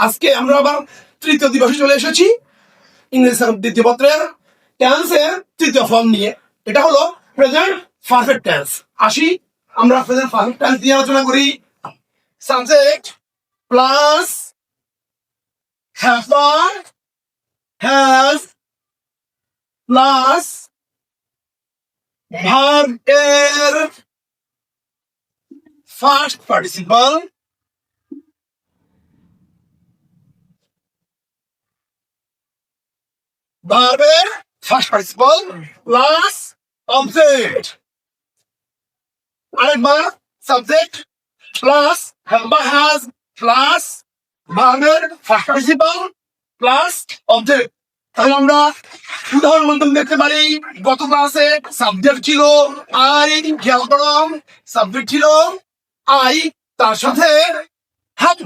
আজকে আমরা আবার তৃতীয় দিবসে চলে এসেছি ইংরেজি দ্বিতীয় পত্রের টেন্সের তৃতীয় ফর্ম নিয়ে। এটা হলো প্রেজেন্ট পারফেক্ট টেন্স। আসি আমরা প্রেজেন্ট পারফেক্ট টেন্স নিয়ে আলোচনা করি। সাবজেক্ট প্লাস হ্যাভ দন, হ্যাজ প্লাস ভার্ব এর ফার্স্ট পার্টিসিপল ভার্বের ফার্স্ট পার্টিসিপল প্লাস অবজেক্ট। আরেকবার সাবজেক্ট প্লাস হ্যাভ বা হ্যাজ প্লাস ভার্বের ফার্স্ট পার্টিসিপল প্লাস অবজেক্ট। তাহলে আমরা উদাহরণ মাধ্যমে দেখতে পারি, গত ক্লাসে সাবজেক্ট ছিল আই, খেয়াল করো সাবজেক্ট ছিল আই, তার সাথে হ্যাভ,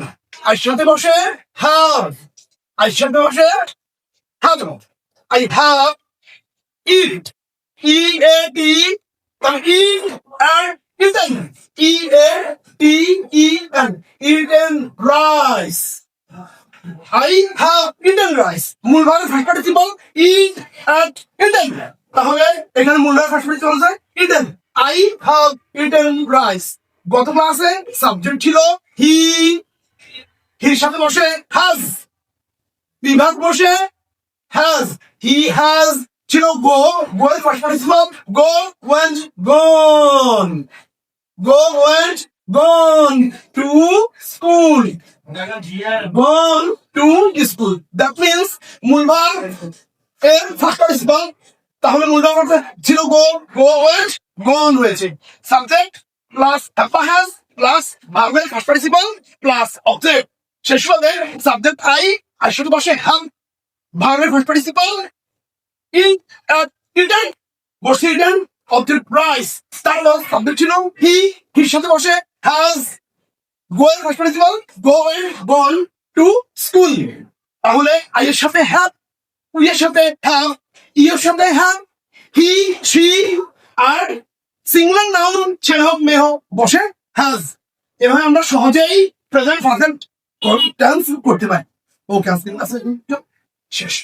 আই সাথে বসে হ্যাভ, আই সাথে বসে have. I have eat, E-A-T, eaten, E-A-T-E-N, eaten rice. I have eaten rice. মূল ভাবের first participle eat and eaten। তাহলে এখানে মূল ভাবের ফার্স্ট পার্টিসিপল আছে eaten। I have eaten rice। গত ক্লাসে সাবজেক্ট ছিল he, হির সাথে বসে has, বিভাগ বসে has, he has ছিল go, go এর first participle go, went, gone, go, went, gone to school, gone to school। That means মূল ভার্ব এর ফার্স্ট পার্টিসিপল, তাহলে মূল ভার্ব ছিল go, go, went, gone হয়েছে। সাবজেক্ট প্লাস have বা has plus ভার্বের ফার্স্ট পার্টিসিপল প্লাস অবজেক্ট। শেষ হবে সাবজেক্ট আই, আর শুধু বসে have, ভার্বের first participle eat and eaten, বসে eaten, অবজেক্ট rice। তাহলে সাবজেক্ট ছিল he, হির সাথে বসে has, go এর first participle go and gone to school। তাহলে আই এর সাথে have, উই এর সাথে have, ই এর সাথে have, he, she আর সিঙ্গুলার নাউন ছেলে হোক মেয়ে হোক বসে has। এভাবে আমরা সহজেই প্রেজেন্ট পারফেক্ট টেন্স করতে পারি। ওকে, আজকে শেষ।